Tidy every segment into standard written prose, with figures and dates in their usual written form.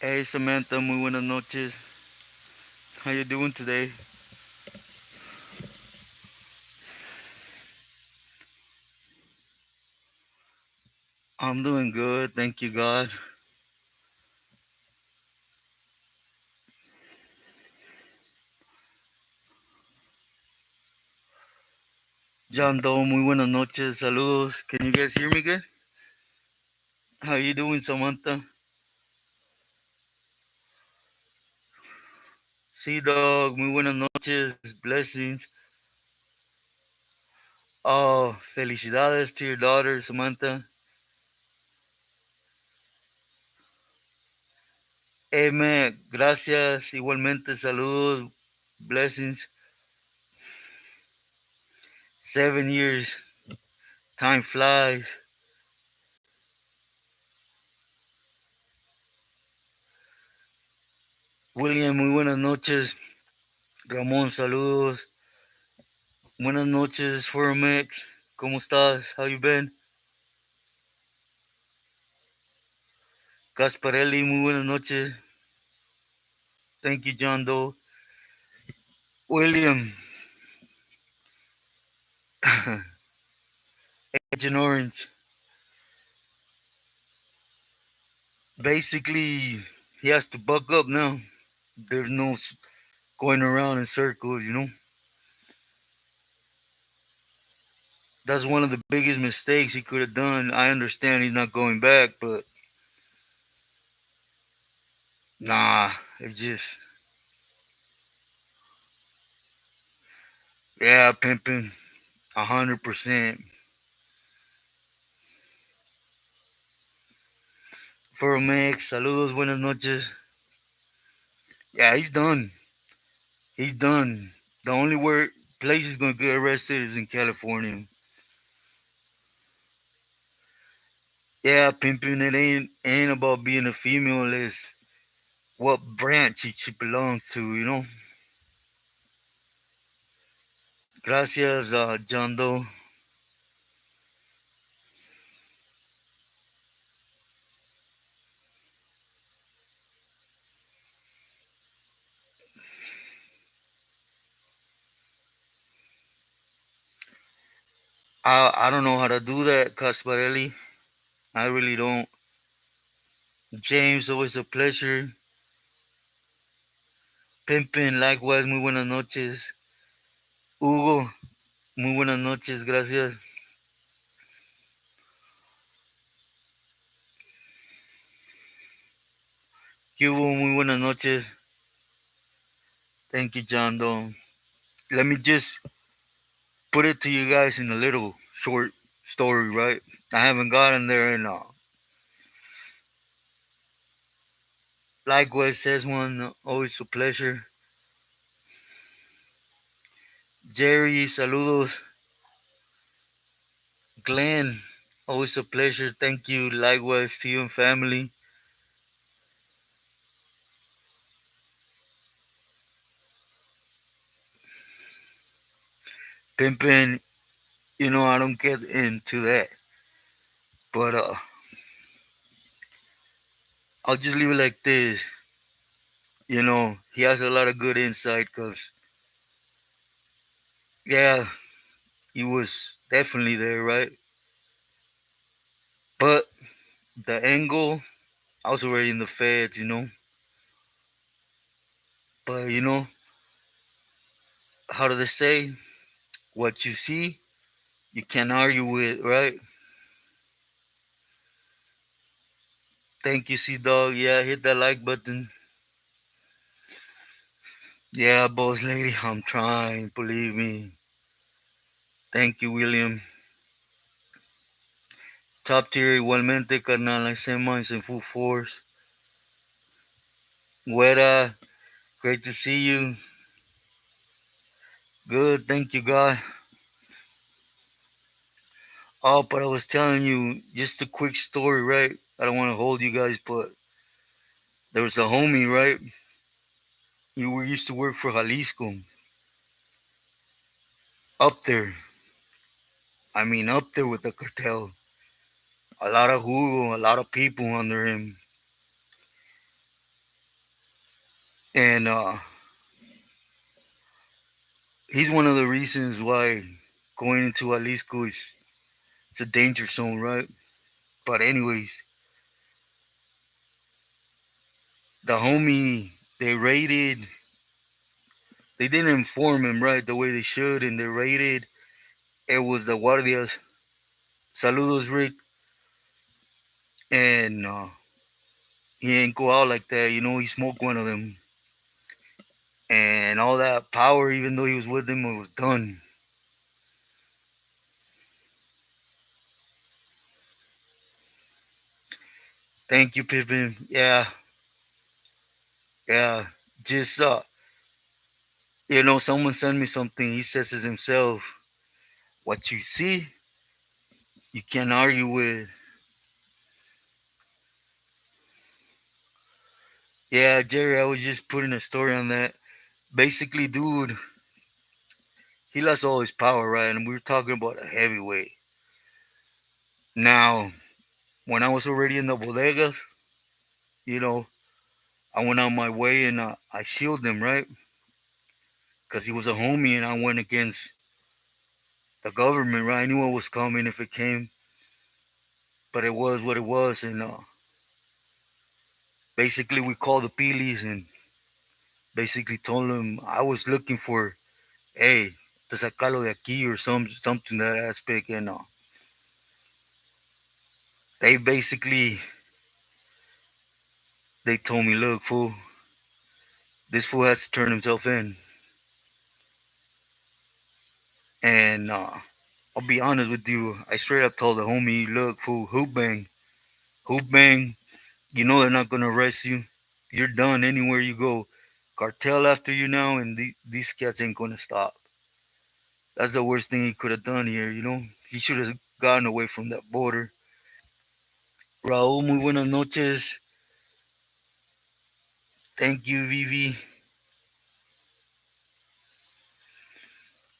Hey Samantha, muy buenas noches. How you doing today? I'm doing good, thank you God. John Doe, muy buenas noches. Saludos. Can you guys hear me good? How you doing, Samantha? Sea Dog, muy buenas noches. Blessings. Oh, felicidades to your daughter, Samantha. Amen. Gracias. Igualmente, saludos. Blessings. 7 years. Time flies. William, muy buenas noches. Ramón, saludos. Buenas noches, Forumex. ¿Cómo estás? How you been? Gasparelli, muy buenas noches. Thank you, John Doe. William, Agent Orange. Basically, he has to buck up now. There's no going around in circles. That's one of the biggest mistakes he could have done. I understand he's not going back, but nah, it's just, yeah, pimping, 100%. For a mix, saludos, buenas noches. Yeah, he's done. He's done. The only place he's gonna get arrested is in California. Yeah, pimping it ain't about being a female. It's what branch she belongs to. Gracias, John Doe. I don't know how to do that, Casparelli. I really don't. James, always a pleasure. Pimpin, likewise, muy buenas noches. Hugo, muy buenas noches, gracias. Cubo, muy buenas noches. Thank you, John Doe. Let me just put it to you guys in a little short story, right? I haven't gotten there, and likewise says one, always a pleasure. Jerry, saludos. Glenn, always a pleasure. Thank you, likewise to you and family. Pimpin, I don't get into that, but I'll just leave it like this. He has a lot of good insight because, yeah, he was definitely there, right? But the angle, I was already in the feds. But, how do they say? What you see, you can't argue with, right? Thank you, C Dog. Yeah, hit that like button. Yeah, boss lady, I'm trying, believe me. Thank you, William. Top tier, igualmente, carnal. I send mine in full force. Güera, great to see you. Good, thank you, God. Oh, but I was telling you, just a quick story, right? I don't want to hold you guys, but there was a homie, right? Used to work for Jalisco. Up there. I mean, up there with the cartel. A lot of jugo, a lot of people under him. And he's one of the reasons why going into Jalisco is it's a danger zone, right? But anyways, the homie they raided. They didn't inform him right the way they should, and they raided. It was the guardias. Saludos, Rick. And he ain't go out like that. You know, he smoked one of them, and all that power, even though he was with them, it was done. Thank you, Pippin. Yeah, yeah. Just someone sent me something. He says it himself. What you see, you can't argue with. Yeah, Jerry, I was just putting a story on that. Basically, dude, he lost all his power, right? And we were talking about a heavyweight. Now, when I was already in the bodegas, you know, I went on my way and I shielded him, right? Because he was a homie and I went against the government, right? I knew what was coming if it came, but it was what it was. And basically, we called the Pilis and basically told them I was looking for, hey, te sacalo de aquí or something to that aspect. And they basically, they told me, look, fool, this fool has to turn himself in. And I'll be honest with you, I straight up told the homie, look, fool, hoop bang. You know they're not gonna arrest you. You're done anywhere you go. Cartel after you now, and these cats ain't gonna stop. That's the worst thing he could have done here. He should have gotten away from that border. Raúl, muy buenas noches. Thank you, Vivi.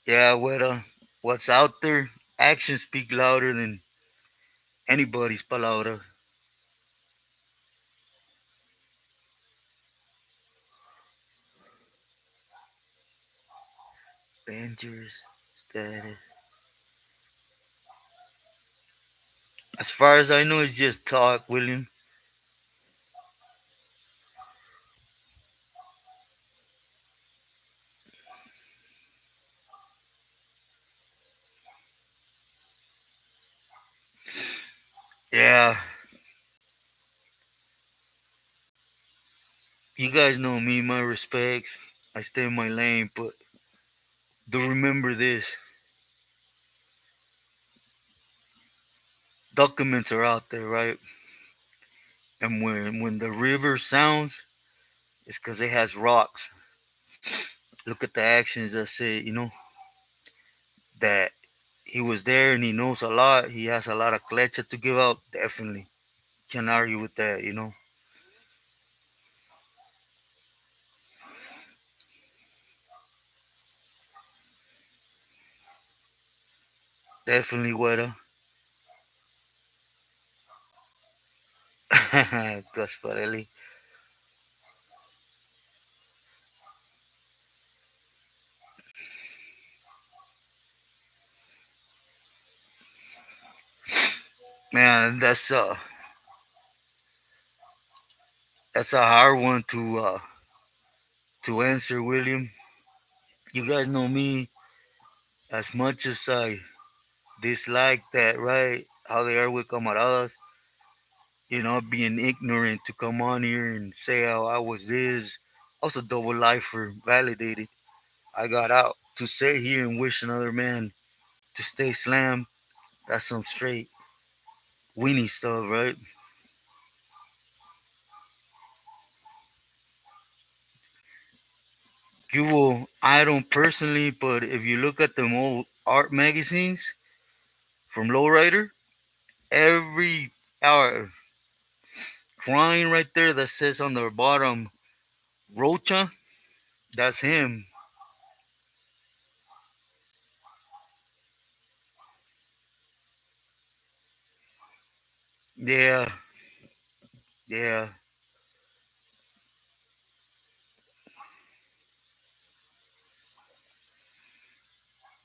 Yeah, what's out there? Actions speak louder than anybody's palabra. Avengers status. As far as I know, it's just talk, William. Yeah, you guys know me, my respects. I stay in my lane, but do remember this. Documents are out there, right? And when the river sounds, it's because it has rocks. Look at the actions that say, that he was there and he knows a lot. He has a lot of clecha to give out. Definitely. Can't argue with that. Definitely, Guetta. Gasparelli. Man, that's a hard one to answer, William. You guys know me as much as I dislike that, right? How they are with camaradas. Being ignorant to come on here and say how I was this. I was a double lifer, validated. I got out to sit here and wish another man to stay slammed. That's some straight weenie stuff, right? You will, I don't personally, but if you look at them old art magazines from Lowrider, every drawing right there that says on the bottom Rocha, that's him. Yeah, yeah.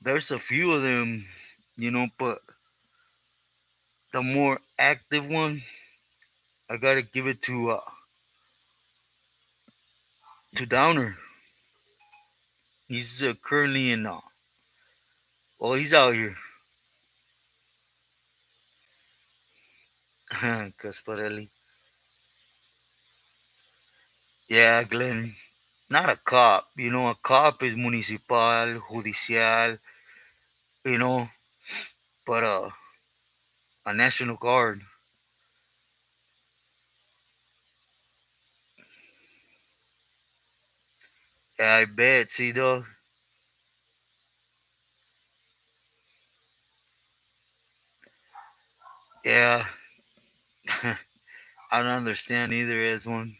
there's a few of them, but the more active one, I gotta give it to Downer. He's currently in well, he's out here. Casparelli. Yeah, Glenn. Not a cop. A cop is municipal, judicial, you know, but a National Guard. Yeah, I bet. See, though? Yeah, I don't understand either as one.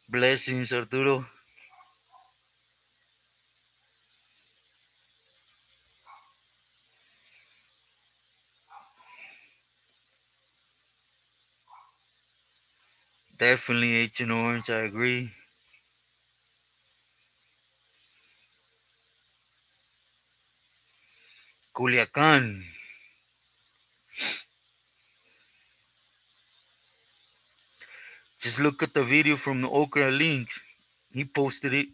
Blessings, Arturo. Definitely Agent Orange, I agree. Culiacan. Just look at the video from the Okra Links. He posted it.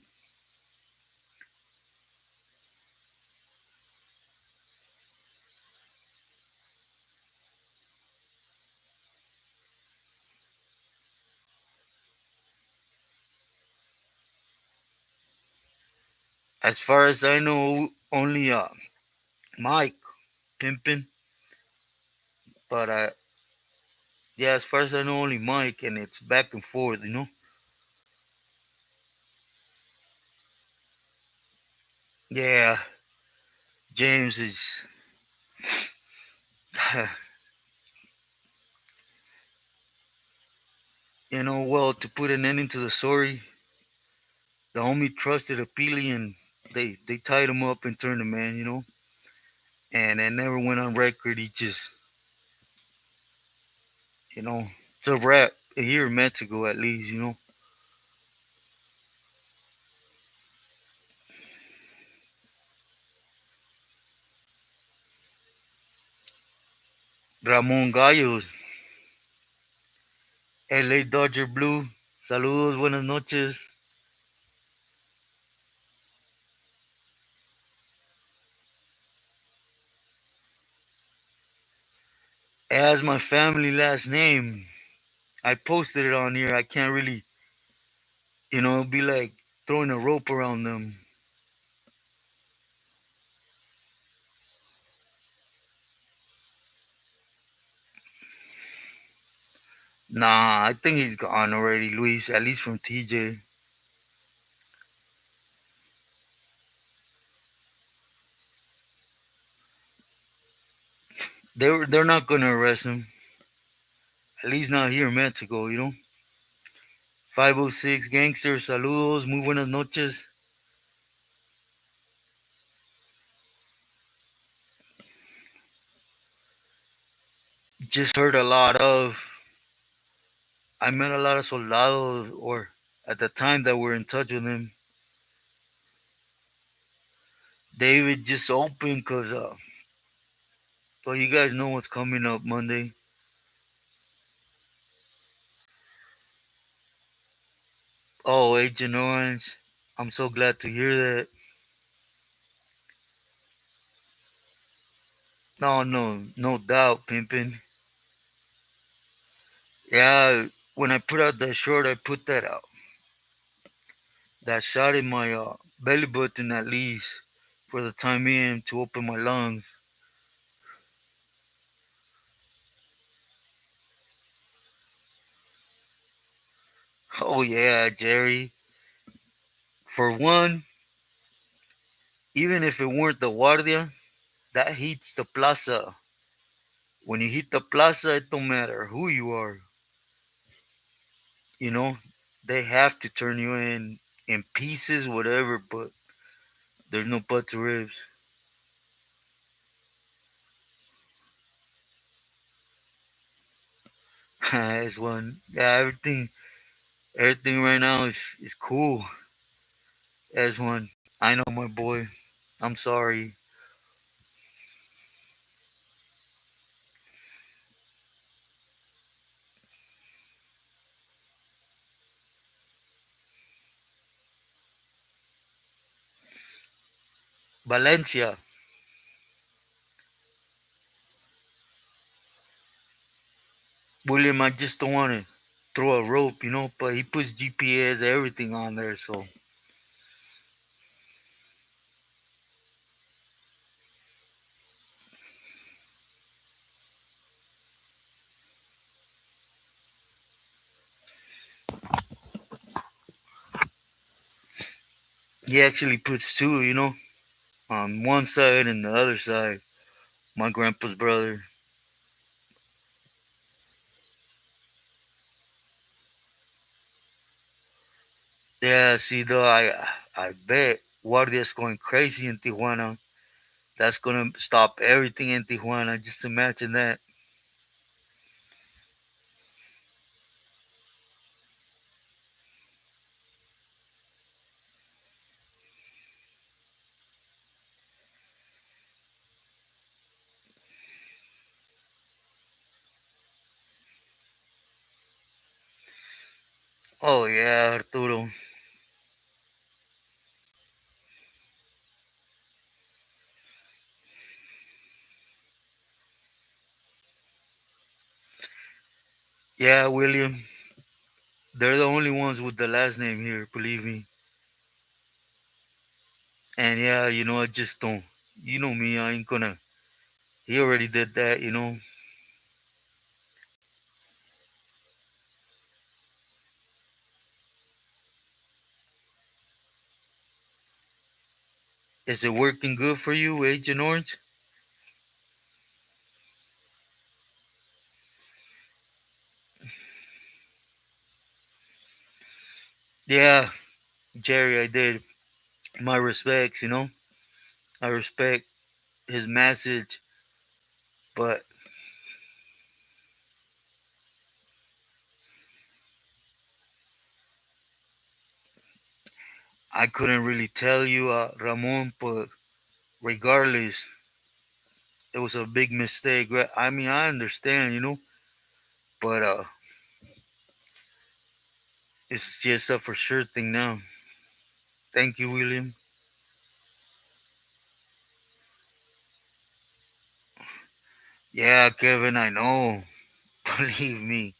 As far as I know, only Mike pimping. But yeah, as far as I know, only Mike, and it's back and forth. Yeah, James is, well, to put an ending to the story, the homie trusted a Peely and they tied him up and turned him man. And it never went on record. He just, it's a rap here in Mexico at least. Ramon Gallos, LA Dodger Blue, saludos, buenas noches. As my family last name, I posted it on here. I can't really, it'd be like throwing a rope around them. Nah, I think he's gone already, Luis, at least from TJ. They're not gonna arrest him. At least not here in Mexico. 506 Gangsters, saludos, muy buenas noches. Just heard a lot of. I met a lot of soldados, or at the time that we're in touch with him. David just opened because, well, you guys know what's coming up Monday. Oh, Agent Orange, I'm so glad to hear that. No, no, no doubt, Pimpin. Yeah, when I put out that short, I put that shot in my belly button at least for the time being to open my lungs. Oh yeah, Jerry. For one, even if it weren't the Guardia, that heats the plaza. When you hit the plaza, it don't matter who you are. You know, they have to turn you in pieces, whatever. But there's no buts or ribs. It's one. Yeah, everything right now is cool. As one, I know my boy. I'm sorry. Valencia. William, I just don't want to throw a rope, but he puts GPS, everything on there, so he actually puts two, on one side and the other side. My grandpa's brother. Yeah, see, though, I bet Guardia's going crazy in Tijuana. That's gonna stop everything in Tijuana. Just imagine that. Oh yeah, Arturo. Yeah, William. They're the only ones with the last name here, believe me. And yeah, I just don't. You know me, I ain't gonna. He already did that. Is it working good for you, Agent Orange? Yeah, Jerry, I did. My respects. I respect his message, but I couldn't really tell you, Ramon, but regardless, it was a big mistake. I mean, I understand, but it's just a for sure thing now. Thank you, William. Yeah, Kevin, I know. Believe me.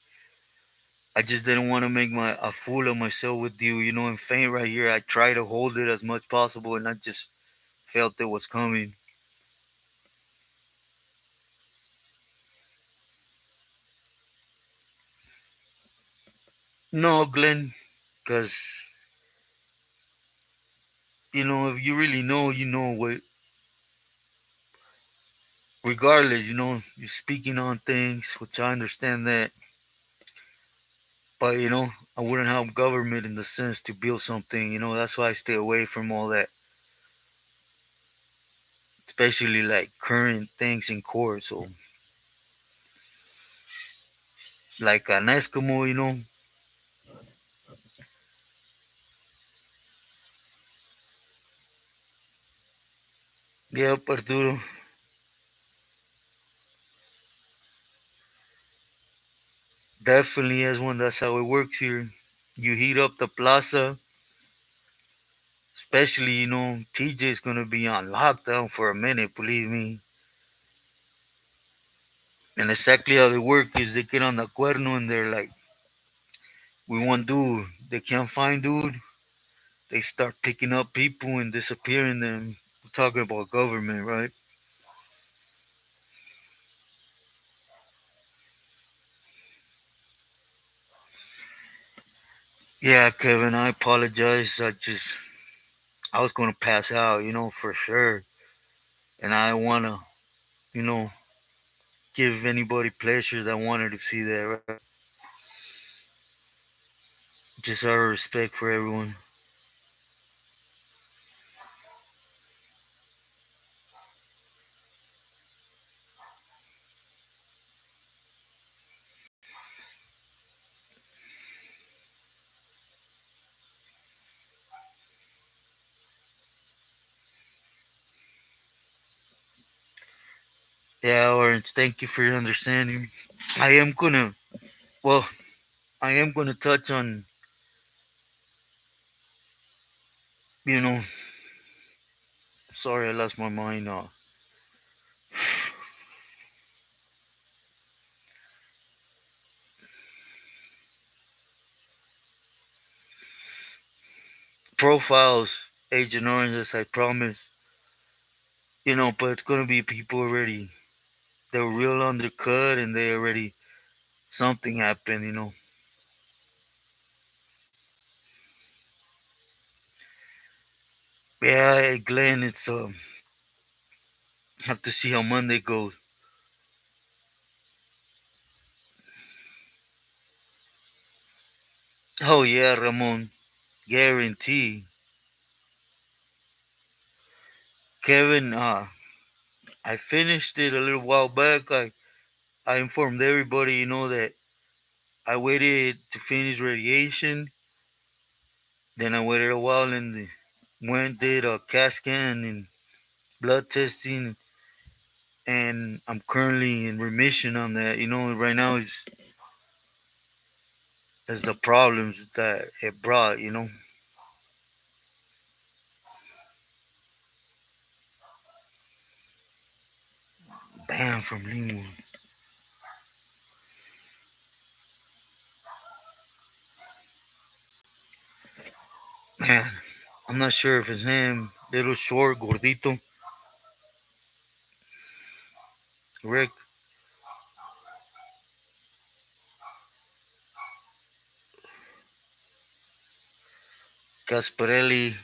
I just didn't want to make my a fool of myself with you, and faint right here. I tried to hold it as much possible, and I just felt it was coming. No, Glenn, because if you really know, you know what. Regardless, you're speaking on things, which I understand that, but I wouldn't help government in the sense to build something. That's why I stay away from all that, especially like current things in court. So, like an Eskimo. Yeah, Arturo. Definitely as one. That's how it works here. You heat up the plaza, especially TJ is gonna be on lockdown for a minute. Believe me. And exactly how they work is they get on the cuerno and they're like, we want dude. They can't find dude. They start picking up people and disappearing them. We're talking about government, right? Yeah, Kevin, I apologize. I was gonna pass out, for sure. And I wanna, you know, give anybody pleasure that wanted to see that, right? Just out of respect for everyone. Yeah, Orange, thank you for your understanding. I am gonna, well, I am gonna touch on, you know, sorry I lost my mind. Profiles, Agent Orange, as I promised, but it's gonna be people already, they're real undercut and they already, something happened. Yeah, hey, Glenn, it's, have to see how Monday goes. Oh, yeah, Ramon, guarantee. Kevin, I finished it a little while back. I informed everybody, that I waited to finish radiation. Then I waited a while and went did a CAT scan and blood testing, and I'm currently in remission on that. Right now is the problems that it brought. Bam from Linwood. Man, I'm not sure if it's him. Little short, gordito, Rick Gasparelli.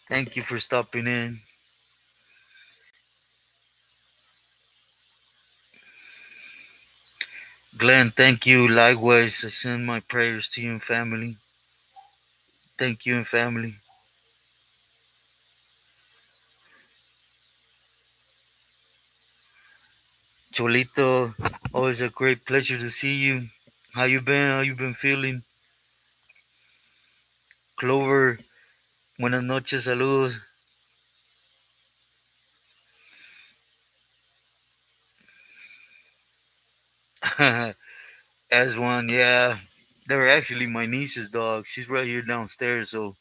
Thank you for stopping in. Glenn, thank you. Likewise, I send my prayers to you and family. Thank you and family. Cholito, always a great pleasure to see you. How you been? How you been feeling? Clover, buenas noches, saludos. As one, yeah. They're actually my niece's dog. She's right here downstairs, so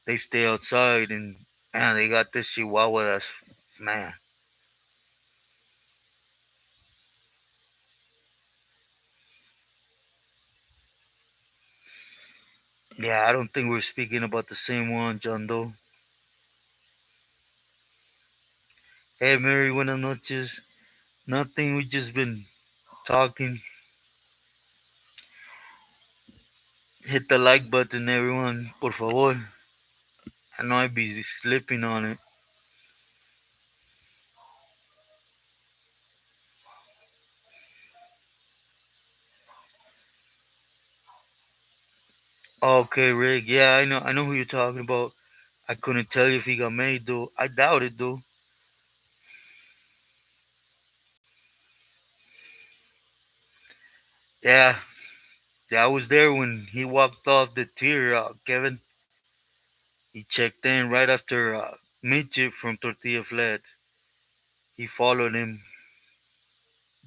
they stay outside and they got this chihuahua that's, man. Yeah, I don't think we're speaking about the same one, John Doe. Hey Mary, buenas noches. Nothing, we just been talking. Hit the like button, everyone, por favor. I know I'd be slipping on it. Okay, Rick. Yeah, I know. I know who you're talking about. I couldn't tell you if he got made though. I doubt it though. Yeah, yeah. I was there when he walked off the tier. Kevin. He checked in right after midget from Tortilla Flat. He followed him.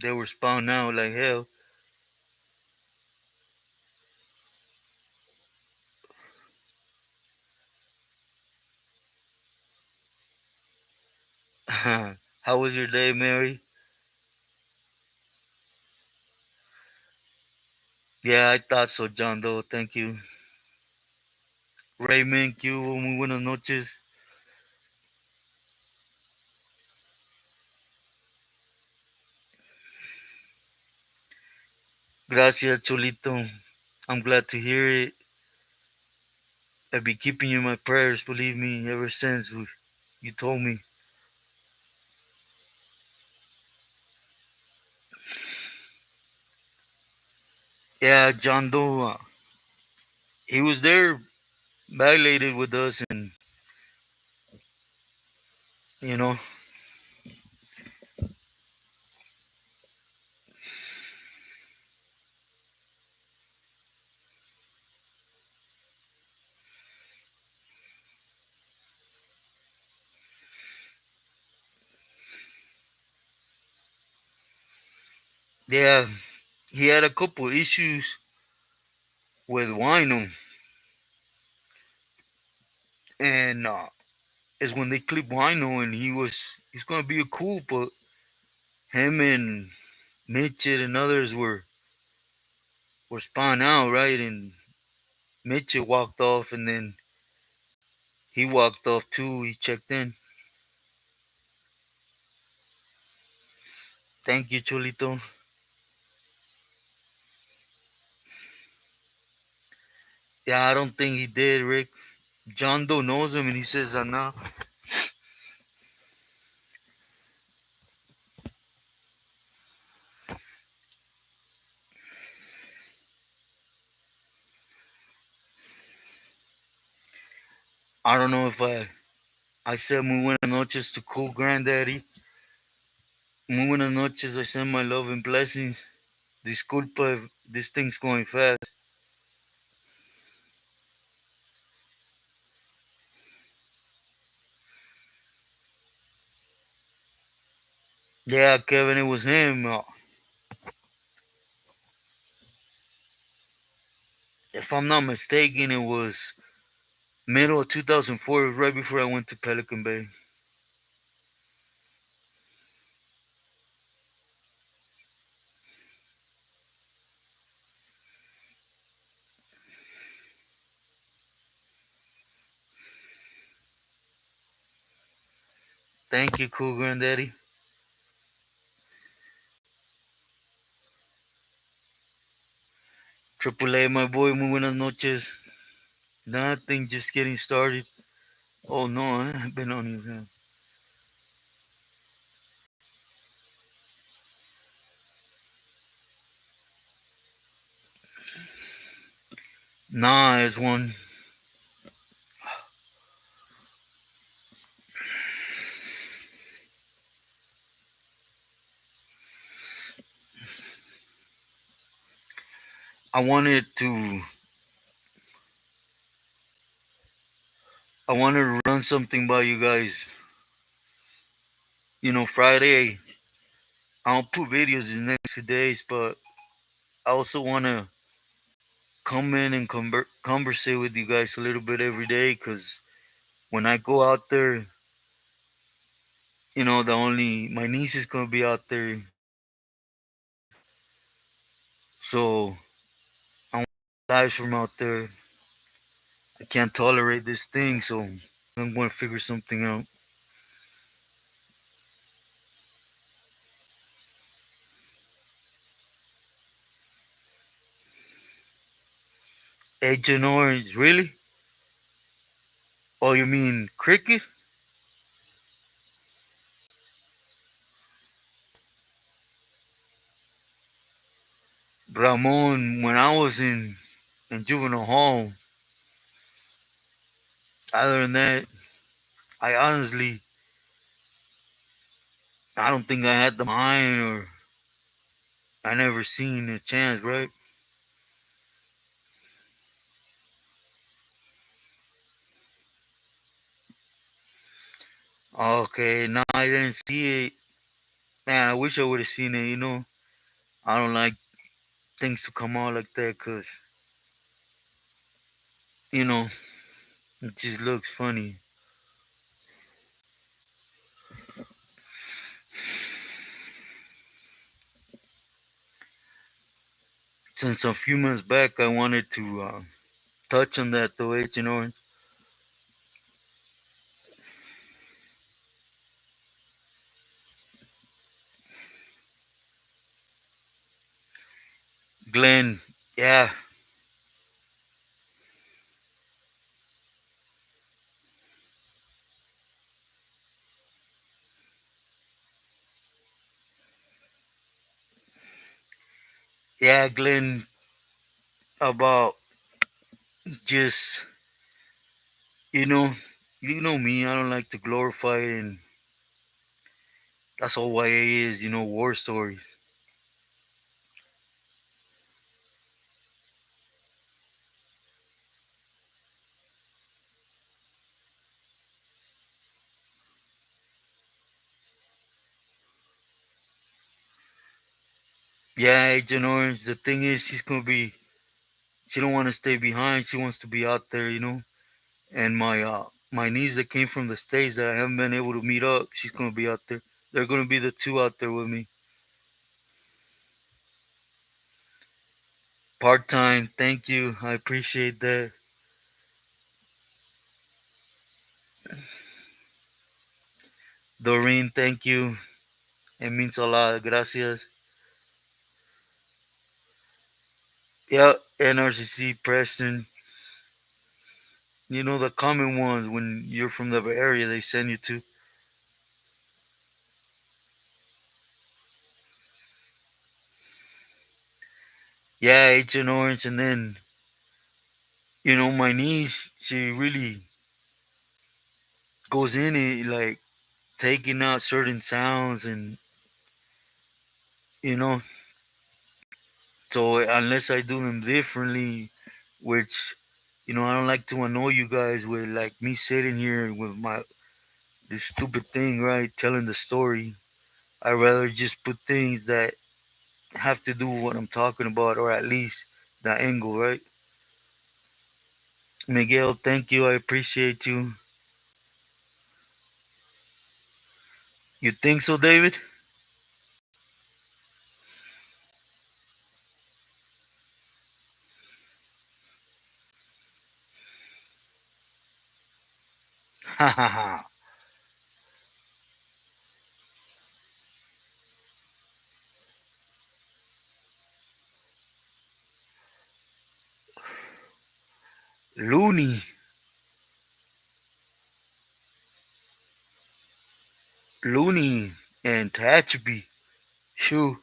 They were spawned out like hell. How was your day, Mary? Yeah, I thought so, John. Doe. Thank you. Raymond Q. Muy buenas noches. Gracias, Cholito. I'm glad to hear it. I've been keeping you in my prayers, believe me, ever since you told me. Yeah, John Doe, he was there, violated with us, and you know, Yeah, he had a couple issues with Wino, and is when they clipped Wino, and he's gonna be a cool, but him and Mitchell and others were spun out, right? And Mitchell walked off, and then he walked off too. He checked in. Thank you, Cholito. Yeah, I don't think he did, Rick. John Doe knows him, and he says, "Nah." I don't know if I said muy buenas noches to cool granddaddy. Muy buenas noches. I send my love and blessings. Disculpa if this thing's going fast. Yeah, Kevin, it was him. If I'm not mistaken, it was middle of 2004. It was right before I went to Pelican Bay. Thank you, cool granddaddy. Triple A, my boy, muy buenas noches. Nothing, just getting started. Oh no, I've been on you. Nah, it's one. I wanted to. I wanted to run something by you guys. Friday. I don't put videos in the next few days, but I also want to come in and conversate with you guys a little bit every day. Cause when I go out there, the only my niece is gonna be out there, so I want lives from out there. I can't tolerate this thing, so I'm going to figure something out. Agent Orange, really? Oh, you mean cricket? Ramon, when I was in juvenile hall, other than that, I honestly, I don't think I had the mind or I never seen a chance, right? Okay, no, I didn't see it. Man, I wish I would have seen it. I don't like things to come out like that because, you know, it just looks funny. Since a few months back, I wanted to touch on that though, Agent Orange. Glenn, yeah, yeah, Glenn, about just, you know, you know me, I don't like to glorify it, and that's all YA is, war stories. Yeah, Agent Orange. The thing is, she's gonna be. She don't want to stay behind. She wants to be out there, And my niece that came from the states that I haven't been able to meet up, she's gonna be out there. They're gonna be the two out there with me. Part time. Thank you. I appreciate that. Doreen, thank you. It means a lot. Gracias. Yeah, NRCC, Preston. You know the common ones when you're from the Bay Area, they send you to. Yeah, Agent Orange, and then my niece, she really goes in it like taking out certain sounds, and you know, so unless I do them differently, which I don't like to annoy you guys with like me sitting here with my this stupid thing, right, telling the story. I rather just put things that have to do with what I'm talking about, or at least the angle, right? Miguel, thank you. I appreciate you. You think so, David? Ha ha ha. Looney, Looney, and Tatchby. Shoo.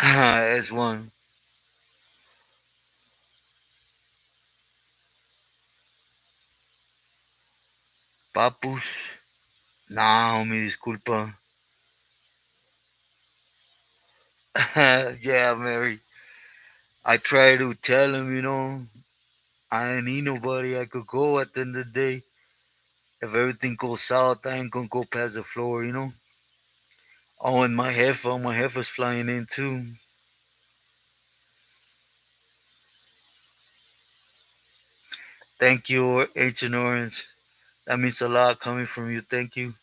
As one. Papus. Nah, homie, disculpa. Yeah, Mary. I try to tell him, I ain't need nobody. I could go at the end of the day. If everything goes south, I ain't gonna go past the floor. Oh, and my heifer's flying in too. Thank you, Ancient Orange. That means a lot coming from you. Thank you.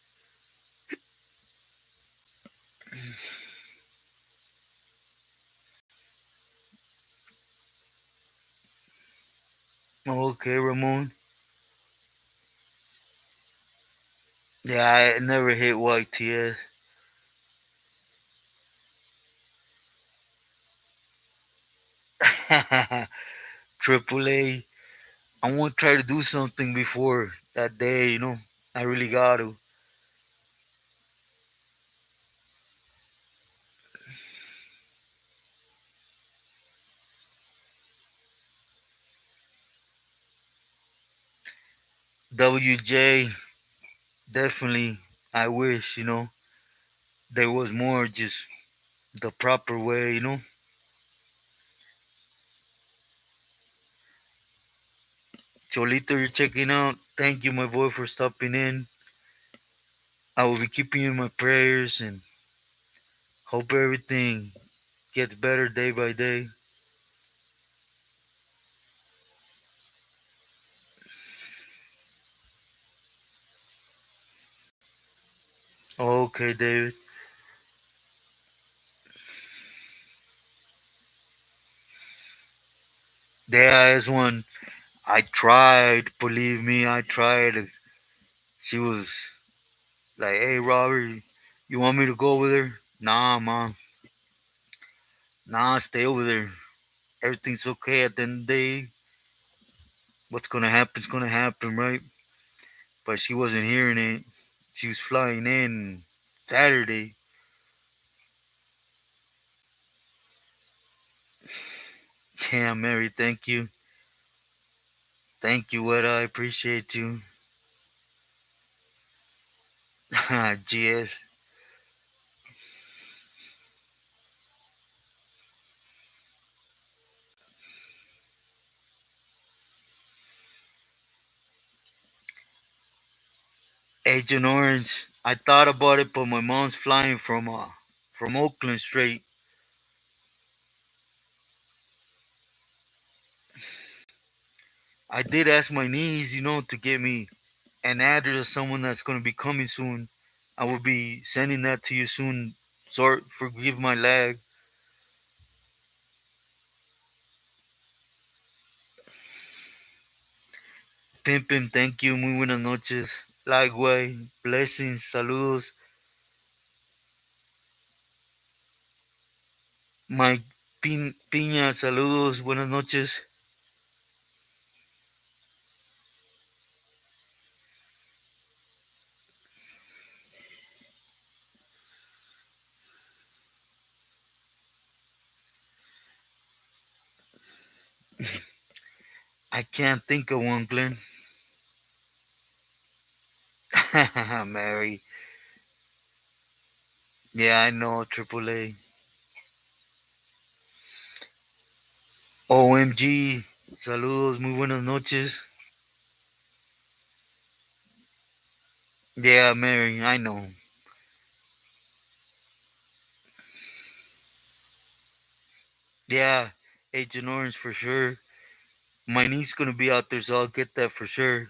Okay, Ramon. Yeah, I never hit YTS. Triple A. I want to try to do something before that day. I really got to. WJ, definitely. I wish, there was more just the proper way. Cholito, you're checking out. Thank you, my boy, for stopping in. I will be keeping you in my prayers and hope everything gets better day by day. Okay, David. There is one. I tried, believe me, I tried. She was like, hey, Robert, you want me to go over there? Nah, mom. Nah, stay over there. Everything's okay. At the end of the day, what's going to happen is going to happen, right? But she wasn't hearing it. She was flying in Saturday. Yeah, Mary, thank you. Thank you, Weta. I appreciate you. GS. Agent Orange. I thought about it, but my mom's flying from Oakland straight. I did ask my niece, to get me an address of someone that's gonna be coming soon. I will be sending that to you soon. Sorry, forgive my lag. Pimpin, thank you. Muy buenas noches. Likewise, blessings, saludos. Mike Piña, saludos, buenas noches. I can't think of one, Glenn. Mary. Yeah, I know, AAA. OMG, saludos, muy buenas noches. Yeah, Mary, I know. Yeah, Agent Orange for sure. My niece's gonna be out there, so I'll get that for sure.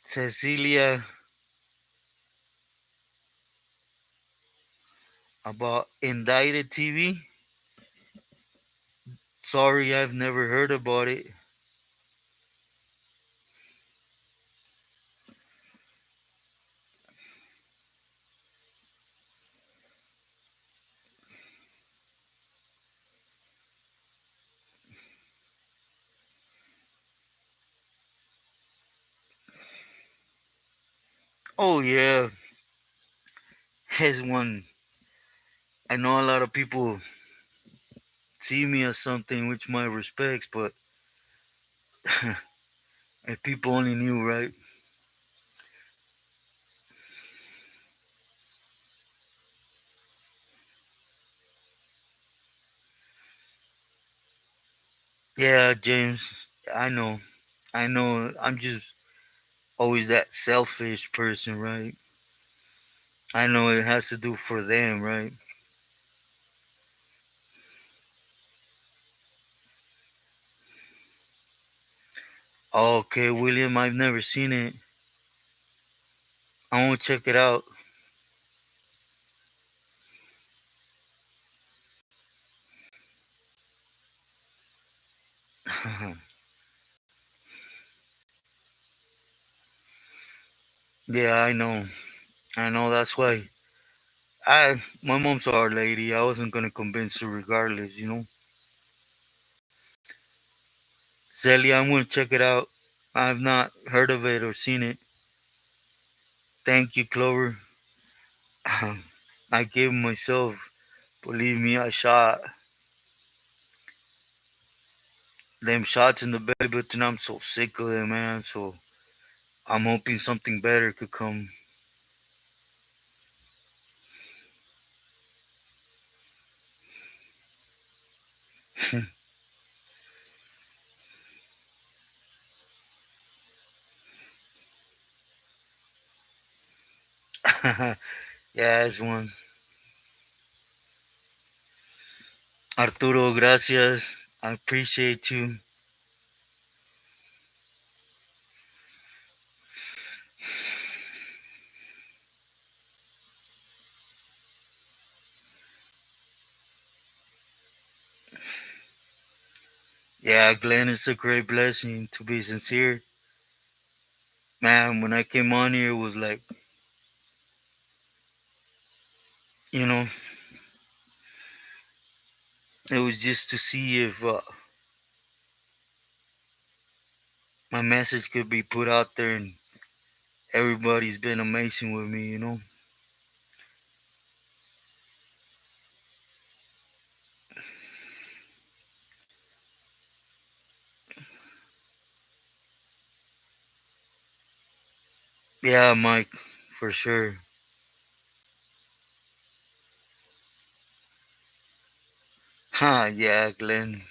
Cecilia, about Indicted TV. Sorry, I've never heard about it. Oh, yeah, has one. I know a lot of people see me as something, which my respects, but if people only knew, right? Yeah, James, I know. I know. I'm just always that selfish person, right? I know it has to do for them, right? Okay, William, I've never seen it. I want to check it out. Yeah, I know. I know. That's why my mom's our lady. I wasn't gonna convince her regardless. Celia, I'm gonna check it out. I've not heard of it or seen it. Thank you, Clover. I gave myself, believe me, I shot them shots in the belly button. I'm so sick of them, man. So I'm hoping something better could come. Yeah, it's one. Arturo, gracias. I appreciate you. Yeah, Glenn, it's a great blessing to be sincere. Man, when I came on here, it was like, you know, it was just to see if my message could be put out there, and everybody's been amazing with me. Yeah, Mike, for sure. Ha, yeah, Glenn.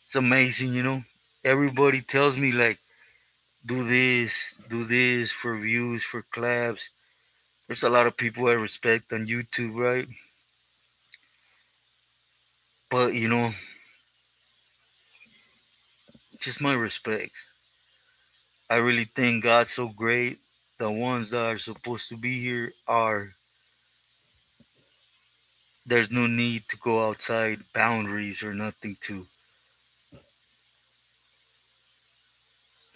It's amazing, you know. Everybody tells me like, do this for views, for collabs. There's a lot of people I respect on YouTube, right? But you know, just my respects. I really think God's so great. The ones that are supposed to be here are. There's no need to go outside boundaries or nothing to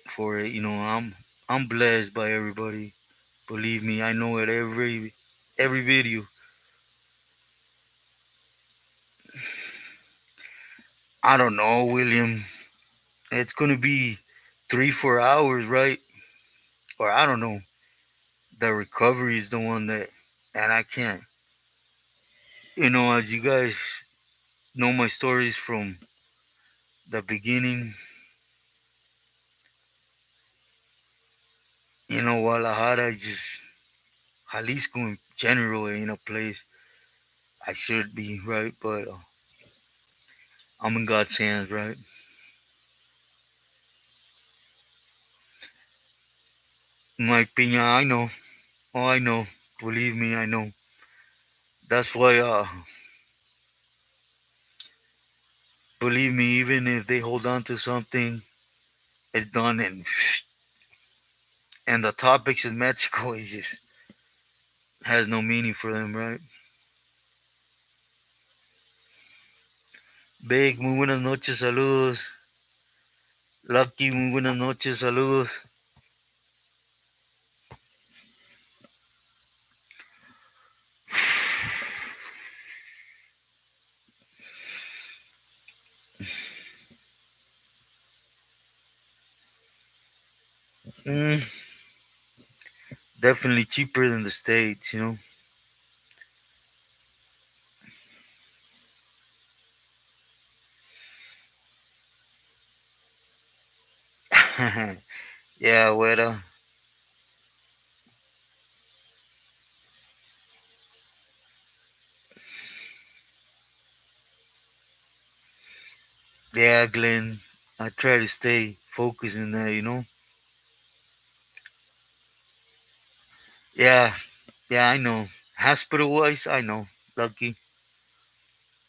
for it. You know, I'm blessed by everybody. Believe me, I know it every video. I don't know, William. It's gonna be 3 4 hours, right? Or I don't know. The recovery is the one that, and I can't. You know, as you guys know my stories from the beginning, you know, Guadalajara is just Jalisco in general ain't a place I should be, right? But I'm in God's hands, right? My piña, I know. Oh, I know. Believe me, I know. That's why, believe me, even if they hold on to something, it's done, and the topics in Mexico is just has no meaning for them, right? Big, muy buenas noches, saludos. Lucky, muy buenas noches, saludos. Mm, definitely cheaper than the States, you know? Yeah, well, yeah, Glenn. I try to stay focused in that, you know? Yeah, yeah, I know. Hospital wise, I know. Lucky.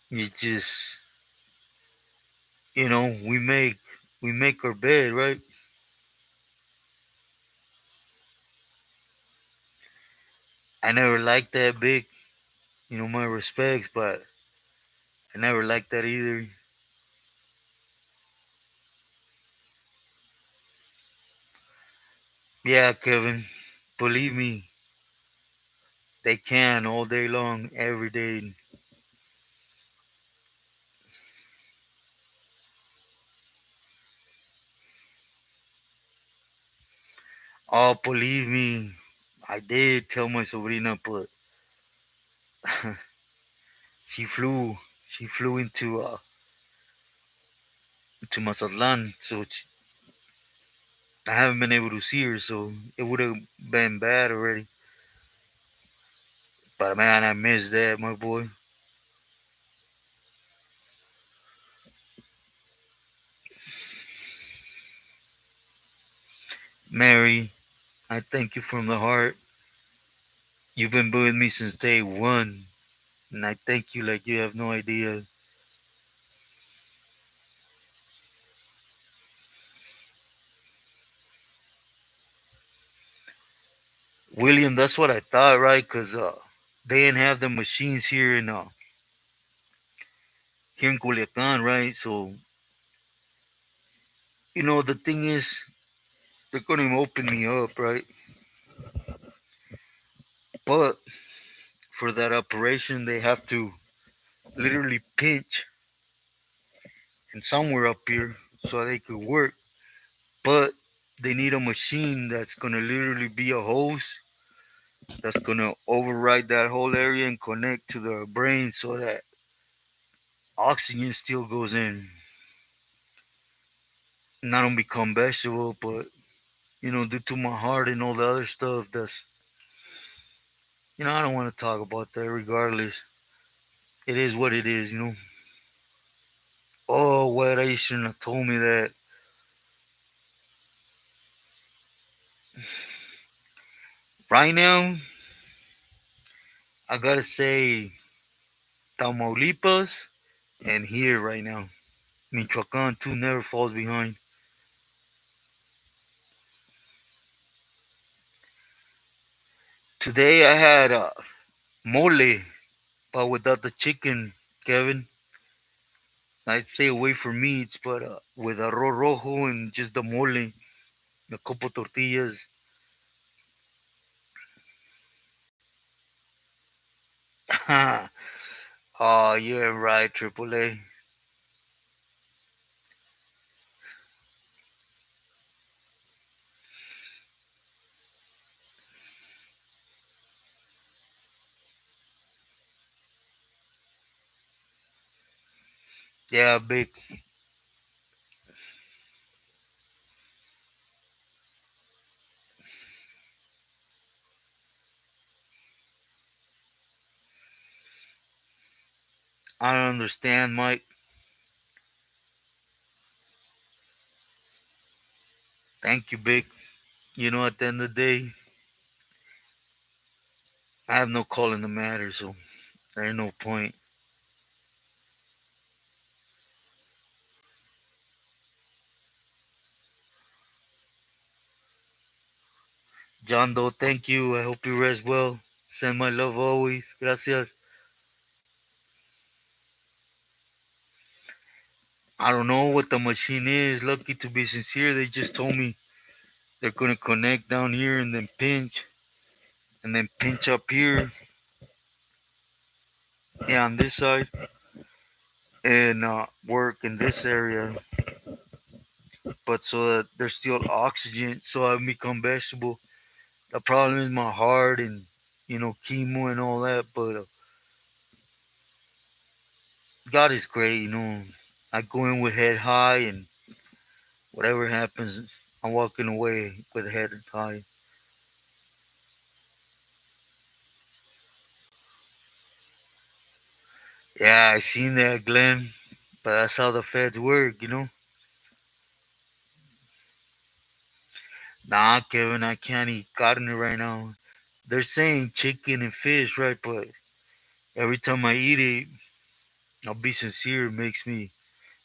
You just, you know, we make our bed, right? I never liked that big, you know, my respects, but I never liked that either. Yeah, Kevin, believe me, they can all day long, every day. Oh, believe me, I did tell my sobrina, but she flew, she flew into Mazatlan, so I haven't been able to see her, so it would have been bad already. But man, I miss that, my boy. Mary, I thank you from the heart. You've been with me since day one, and I thank you like you have no idea. William, that's what I thought, right? Because they didn't have the machines here in Culiacan, right? So you know the thing is, they're gonna open me up, right? But for that operation, they have to literally pinch and somewhere up here so they could work. But they need a machine that's gonna literally be a hose that's gonna override that whole area and connect to the brain so that oxygen still goes in. Not only become vegetable, but due to my heart and all the other stuff I don't want to talk about that regardless. It is what it is. Oh, what, I shouldn't have told me that. Right now, I gotta say Tamaulipas and here right now. Michoacan too never falls behind. Today I had mole, but without the chicken, Kevin. I stay away from meats, but with arroz rojo and just the mole, a couple tortillas. Oh, you're right, Triple A. Yeah, big. I don't understand, Mike. Thank you, big. You know, at the end of the day, I have no call in the matter, so there ain't no point. John Doe, thank you. I hope you rest well. Send my love always. Gracias. I don't know what the machine is. Lucky to be sincere, they just told me they're gonna connect down here and then pinch up here, yeah, on this side, and work in this area. But so that there's still oxygen, so I become vegetable. The problem is my heart and chemo and all that. But God is great. I go in with head high, and whatever happens, I'm walking away with head high. Yeah, I seen that, Glenn. But that's how the feds work. Nah, Kevin, I can't eat carne right now. They're saying chicken and fish, right? But every time I eat it, I'll be sincere, it makes me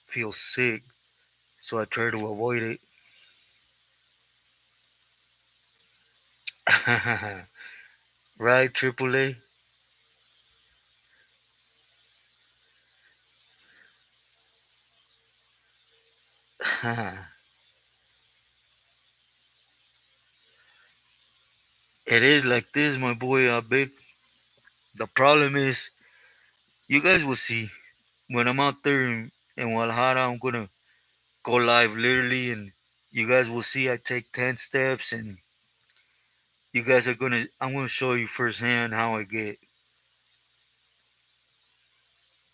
feel sick. So I try to avoid it. Right, Triple A? It is like this, my boy, Big. The problem is, you guys will see. When I'm out there in Guadalajara, I'm going to go live literally, and you guys will see I take 10 steps, and I'm going to show you firsthand how I get.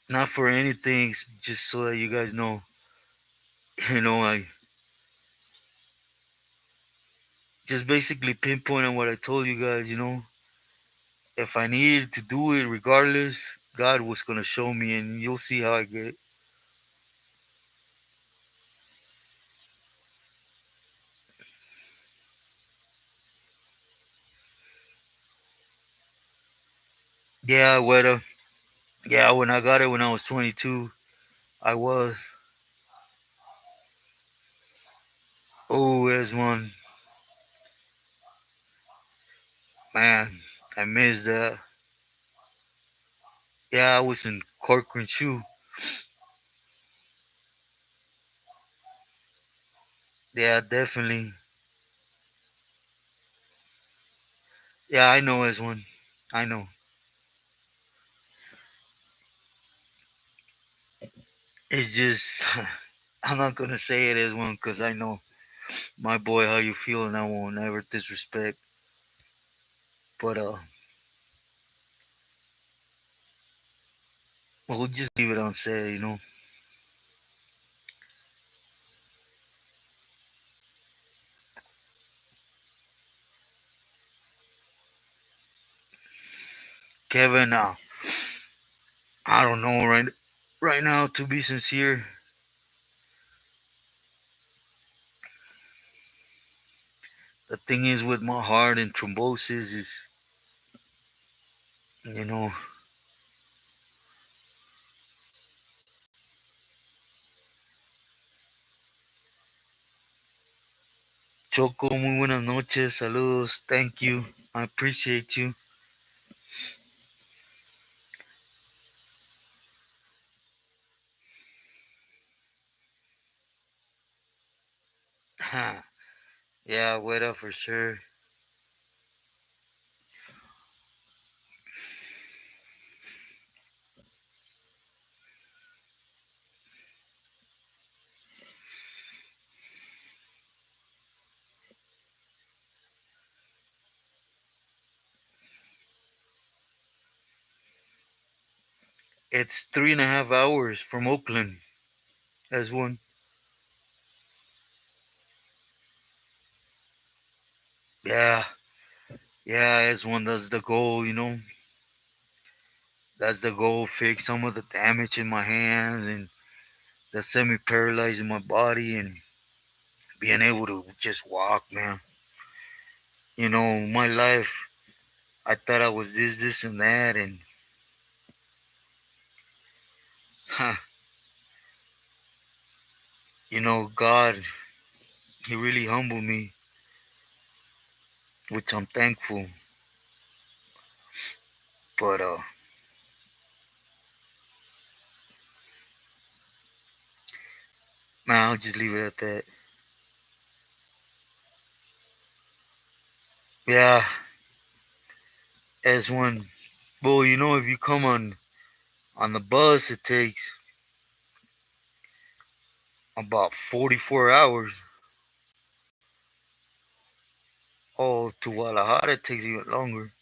Not for anything, just so that you guys know. I just basically pinpoint on what I told you guys. If I needed to do it regardless, God was going to show me, and you'll see how I get. Yeah, whether, yeah, when I got it when I was 22, I was. Oh, there's one. Man, I missed that. Yeah, I was in Corcoran Shoe. Yeah, definitely. Yeah, I know there's one. I know. It's just, I'm not going to say it as one because I know, my boy, how you feel, and I won't ever disrespect. But, we'll just leave it unsaid. Kevin, I don't know right now, to be sincere. The thing is with my heart and thrombosis is, you know, Choco, muy buenas noches, saludos, thank you, I appreciate you. Yeah, what up for sure. It's 3.5 hours from Oakland. As one. Yeah, yeah, as one. That's the goal, you know. That's the goal. Fix some of the damage in my hands and the semi-paralyzed in my body and being able to just walk, man. You know, my life, I thought I was this, and that, and huh, you know, God, He really humbled me, which I'm thankful. But man, I'll just leave it at that. Yeah, as one. Well, you know, if you come on the bus, it takes about 44 hours. Oh, to Guadalajara, it takes even longer.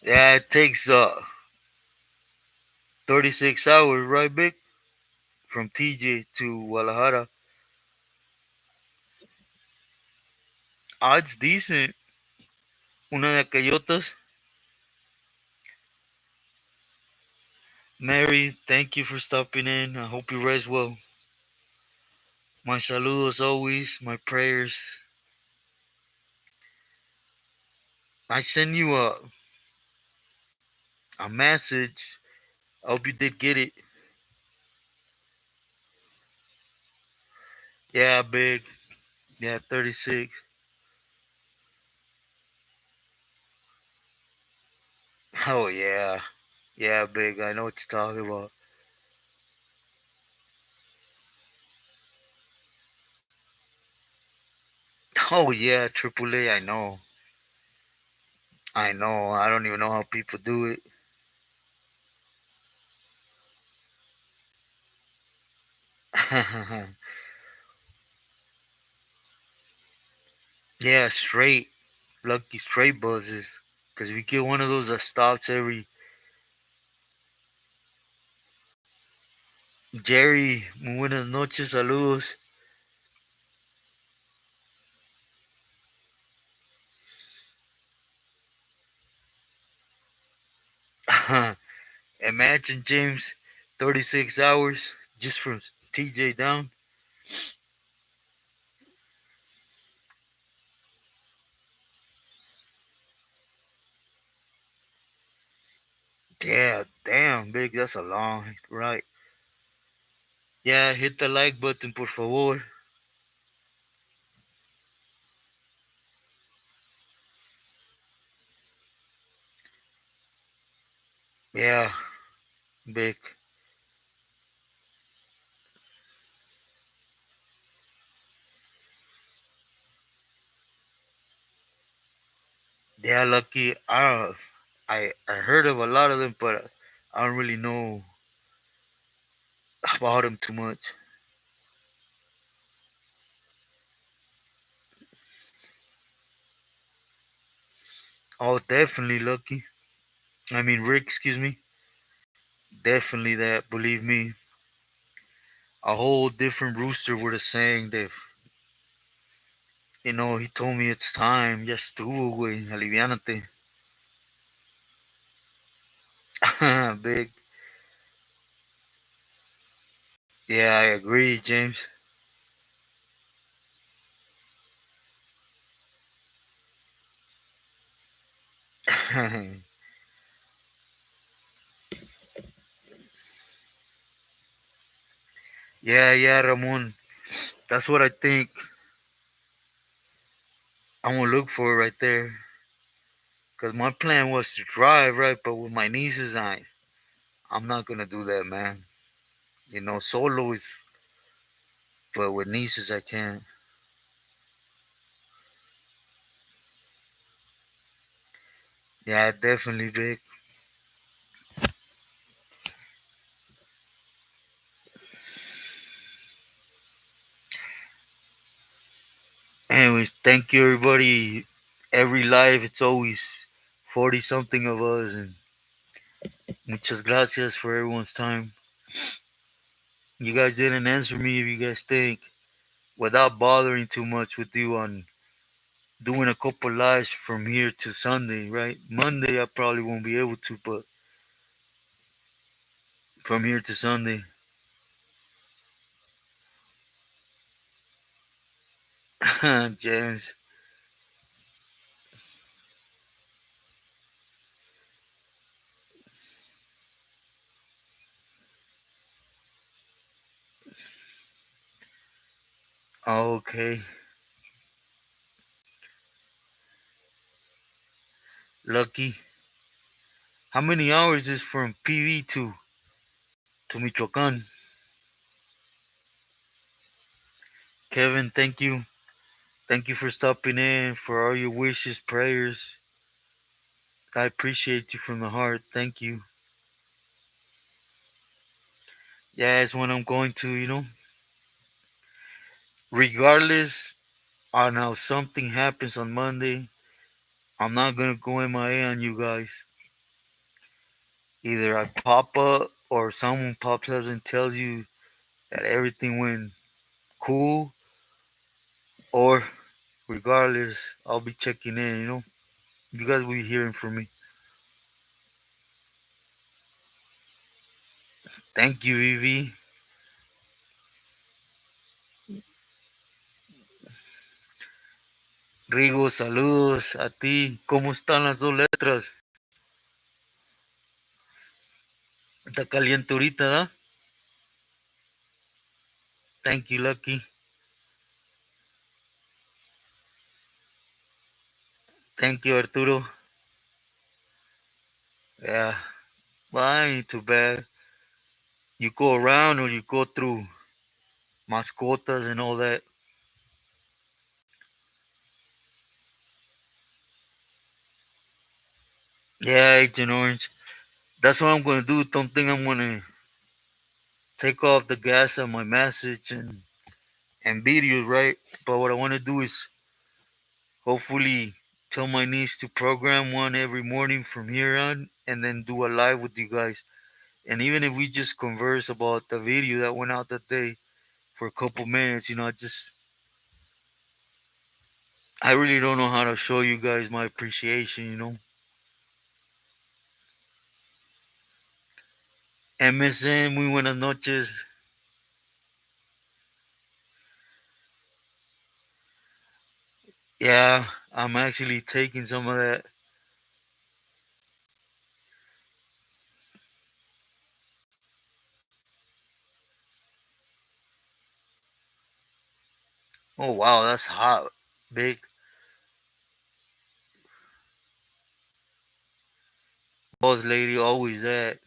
Yeah, it takes 36 hours, right, Big? From TJ to Guadalajara. Ah, it's decent. Una de Cayotas. Mary, thank you for stopping in. I hope you rest well. My saludos always, my prayers. I send you a message. I hope you did get it. Yeah, Big. Yeah, 36. Oh, yeah. Yeah, Big. I know what you're talking about. Oh, yeah, AAA. I know. I know. I don't even know how people do it. Yeah, straight. Lucky straight buzzes. Because if you get one of those that stops every. Jerry, muy buenas noches, saludos. Imagine, James, 36 hours just from TJ down. Yeah, damn, big, that's a long right. Yeah, hit the like button, por favor. Yeah, big. Yeah, lucky. I heard of a lot of them, but I don't really know about them too much. Oh, definitely lucky. I mean, Rick, excuse me. Definitely that. Believe me, a whole different rooster would have sang that. He told me it's time. Ya estuvo, güey. Aliviánate. Big. Yeah, I agree, James. Yeah, Ramon. That's what I think I'm gonna look for right there. Cause my plan was to drive, right? But with my nieces, I'm not gonna do that, man. Solo is, but with nieces, I can't. Yeah, definitely, big. Anyways, thank you, everybody. Every life, it's always 40 something of us, and muchas gracias for everyone's time. You guys didn't answer me if you guys think, without bothering too much with you on doing a couple lives from here to Sunday, right? Monday, I probably won't be able to, but from here to Sunday. James. Okay. Lucky. How many hours is from PV to Michoacan? Kevin, thank you. Thank you for stopping in, for all your wishes, prayers. I appreciate you from the heart. Thank you. Yeah, it's when I'm going to, regardless on how something happens on Monday, I'm not going to go MIA on you guys. Either I pop up or someone pops up and tells you that everything went cool, or regardless, I'll be checking in. You guys will be hearing from me. Thank you, Vivi. Rigo, saludos a ti. ¿Cómo están las dos letras? Está caliente ahorita, ¿da? Thank you, Lucky. Thank you, Arturo. Yeah, well, ain't too bad. You go around or you go through mascotas and all that. Yeah, Agent Orange. That's what I'm gonna do. Don't think I'm gonna take off the gas on my message and videos, right? But what I want to do is hopefully tell my niece to program one every morning from here on, and then do a live with you guys. And even if we just converse about the video that went out that day for a couple minutes, I really don't know how to show you guys my appreciation. MSN, muy buenas noches. Yeah, I'm actually taking some of that. Oh wow, that's hot, big boss lady, always that.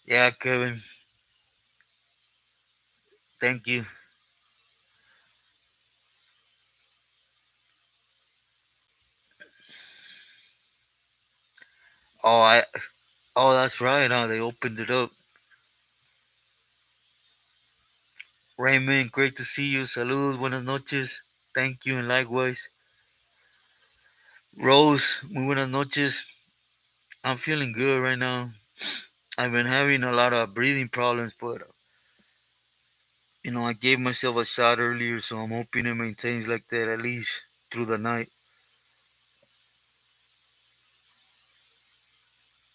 Yeah, Kevin, thank you. Oh, that's right. Huh? They opened it up. Raymond, great to see you. Saludos, buenas noches. Thank you, and likewise. Rose, muy buenas noches. I'm feeling good right now. I've been having a lot of breathing problems, but I gave myself a shot earlier, so I'm hoping it maintains like that at least through the night.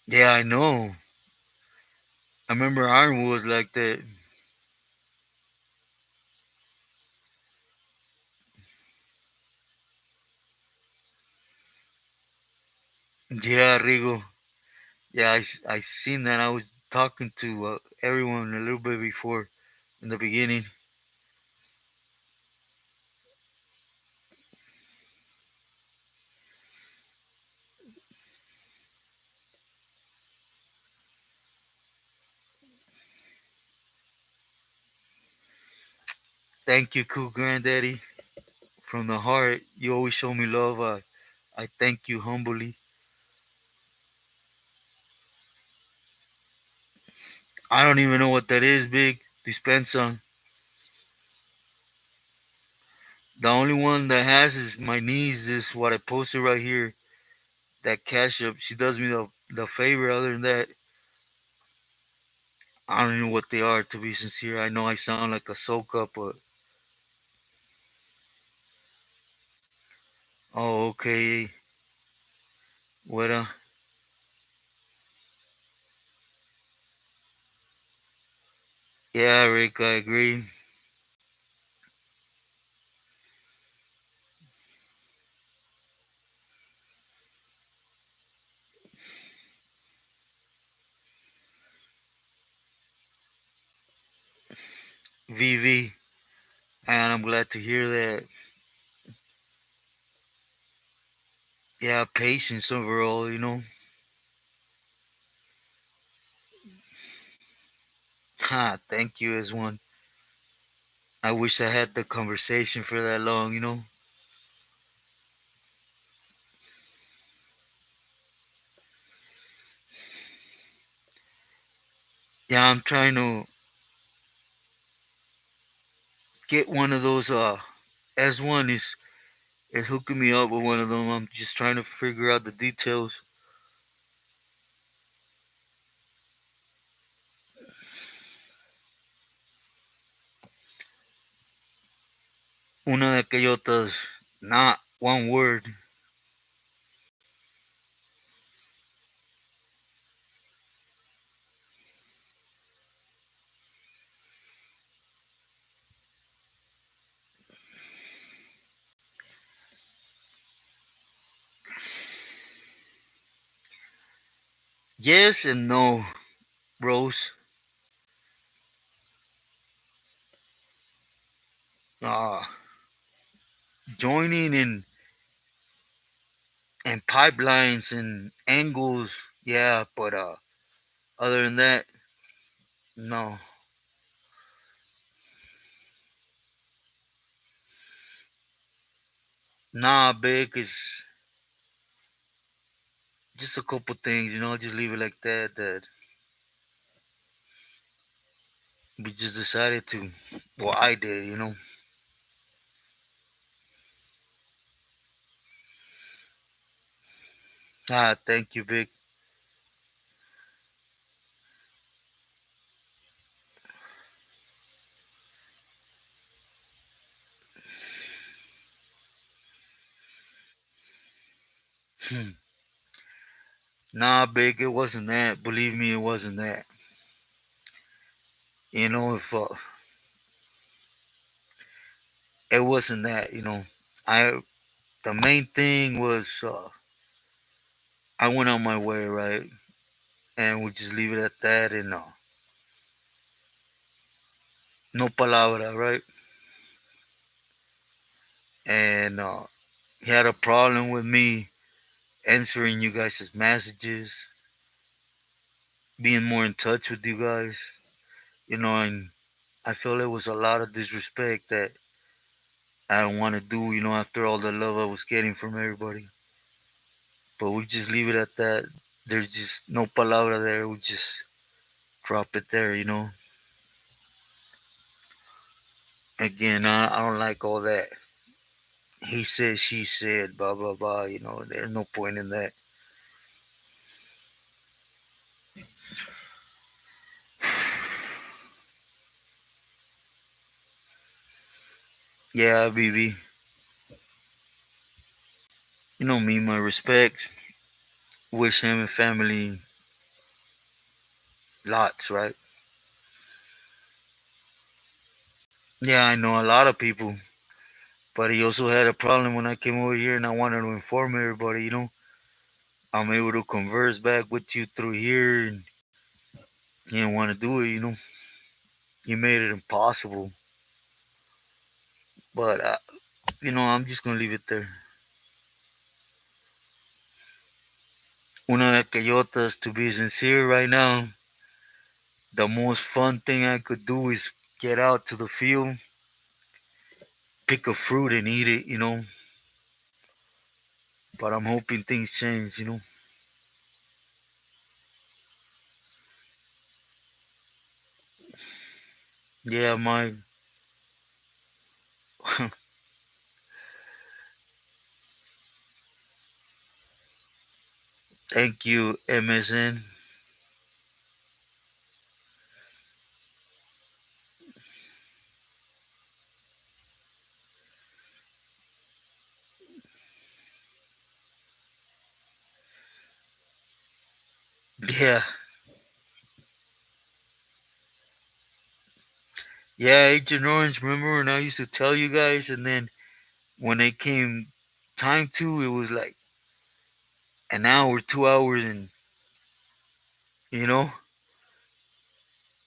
Yeah, I know. I remember Ironwood was like that. Yeah, Rigo. Yeah, I seen that. I was talking to everyone a little bit before in the beginning. Thank you, cool granddaddy. From the heart, you always show me love. I thank you humbly. I don't even know what that is, big. Dispensa. The only one that has is my niece. Is what I posted right here. That cash up. She does me the favor. Other than that, I don't know what they are. To be sincere, I know I sound like a soak up, but oh, okay. What Yeah, Rick, I agree. VV, and I'm glad to hear that. Yeah, patience overall. Ha, thank you as one. I wish I had the conversation for that long. Yeah, I'm trying to get one of those. S1 is hooking me up with one of them. I'm just trying to figure out the details. Una de aquellotas, not one word. Yes and no, Rose. Uh, Joining and pipelines and angles, yeah, but other than that, no. Nah, big is just a couple things. Just leave it like that. That we just decided to. Well, I did. Ah, thank you, big. Hmm. Nah, big. It wasn't that. Believe me, it wasn't that. If it wasn't that. I the main thing was I went on my way, right, and we just leave it at that, and no palabra, right, and he had a problem with me answering you guys' messages, being more in touch with you guys, and I feel it was a lot of disrespect that I don't want to do, after all the love I was getting from everybody. But we just leave it at that. There's just no palabra there. We just drop it there. Again, I don't like all that. he said, she said, blah blah blah. There's no point in that. Yeah, BB. Me, my respects. Wish him and family lots, right? Yeah, I know a lot of people, but he also had a problem when I came over here and I wanted to inform everybody. I'm able to converse back with you through here, and he didn't want to do it. He made it impossible. But I'm just gonna leave it there. Una de Coyotas, to be sincere, right now, the most fun thing I could do is get out to the field, pick a fruit, and eat it. But I'm hoping things change. Yeah, my. Thank you, MSN. Yeah, yeah, Agent Orange. Remember when I used to tell you guys, and then when it came time to, it was like an hour, 2 hours, and you know,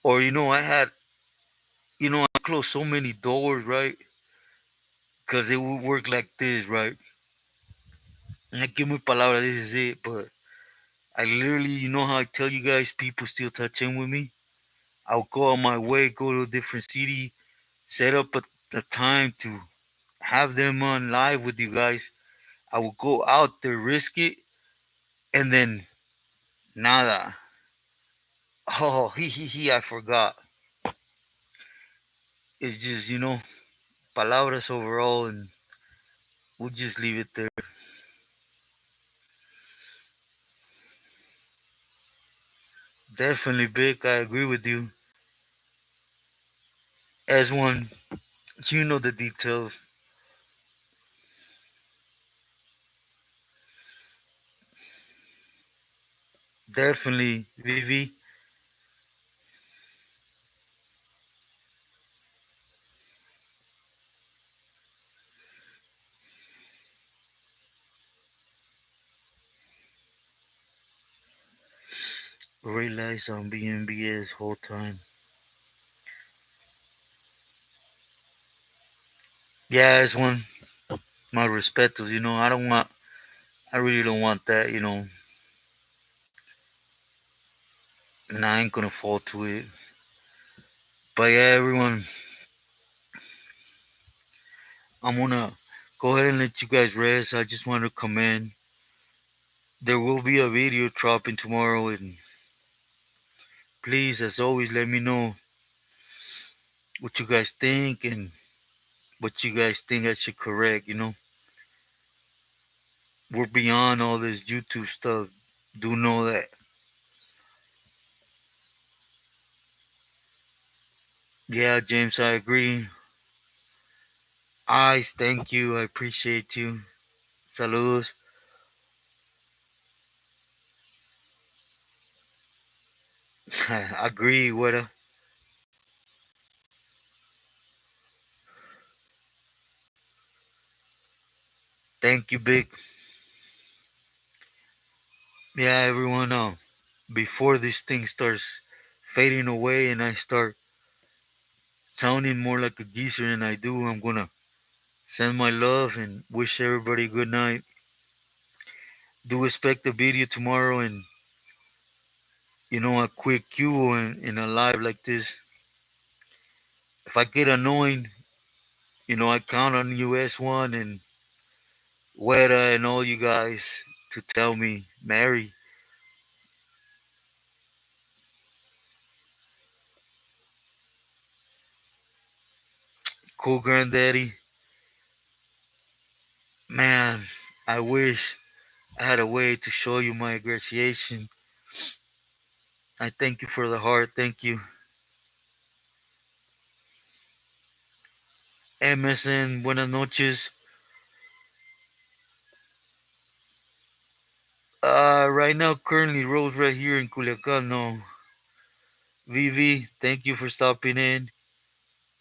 or I closed so many doors, right? Because it would work like this, right? And I give me palabra, this is it. But I literally, how I tell you guys, people still touch in with me. I'll go on my way, go to a different city, set up a time to have them on live with you guys. I will go out there, risk it, and then nada. Oh, I forgot. It's just, palabras overall, and we'll just leave it there. Definitely, Vic, I agree with you. As one, you know the details. Definitely, Vivi. Realize I'm being BS whole time. Yeah, it's one. My respect is, I really don't want that, and I ain't gonna fall to it. But yeah, everyone, I'm gonna go ahead and let you guys rest. I just want to commend. There will be a video dropping tomorrow, and please, as always, let me know what you guys think and what you guys think I should correct. We're beyond all this YouTube stuff. Do know that. Yeah, James, I agree. Eyes, thank you. I appreciate you. Saludos. Agree, Weta. Thank you, Big. Yeah, everyone. Before this thing starts fading away and I start sounding more like a geezer than I do, I'm gonna send my love and wish everybody good night. Do expect the video tomorrow, and a quick cue in a live like this. If I get annoying, I count on US1 and Weta and all you guys to tell me, Mary, cool granddaddy. I wish I had a way to show you my appreciation. I thank you for the heart. Thank you. MSN, buenas noches. Right now, currently, Rose right here in Culiacan. No. VV, thank you for stopping in.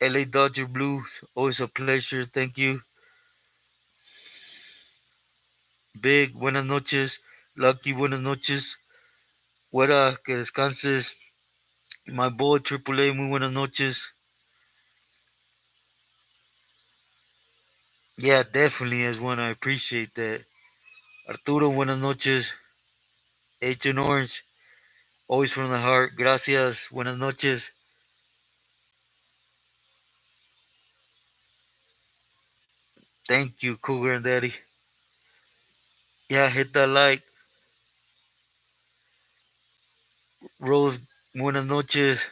LA Dodger Blues, always a pleasure. Thank you. Big, buenas noches. Lucky, buenas noches. Fuera, que descanses. My boy Triple A, muy buenas noches. Yeah, definitely as one. I appreciate that. Arturo, buenas noches. H and Orange, always from the heart. Gracias. Buenas noches. Thank you, Cool Granddaddy. Yeah, hit that like. Rose, buenas noches.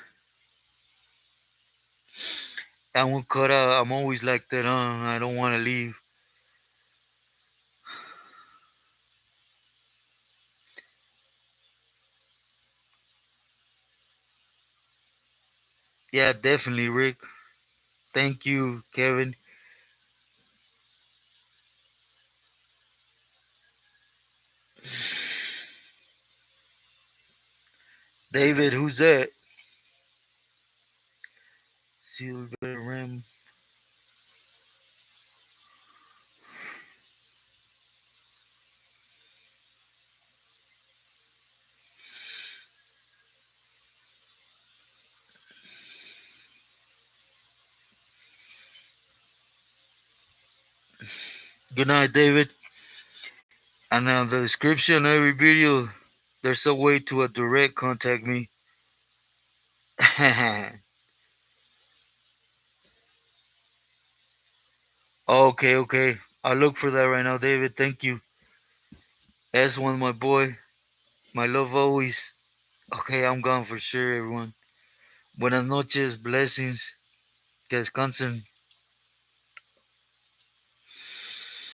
I won't cut out. I'm always like that, I don't want to leave. Yeah, definitely, Rick. Thank you, Kevin. David, who's that? Silver Ram. Good night, David. And on the description of every video, there's a way to a direct contact me. Okay, okay. I'll look for that right now, David. Thank you. S1, my boy. My love always. Okay, I'm gone for sure, everyone. Buenas noches, blessings. Que descansen.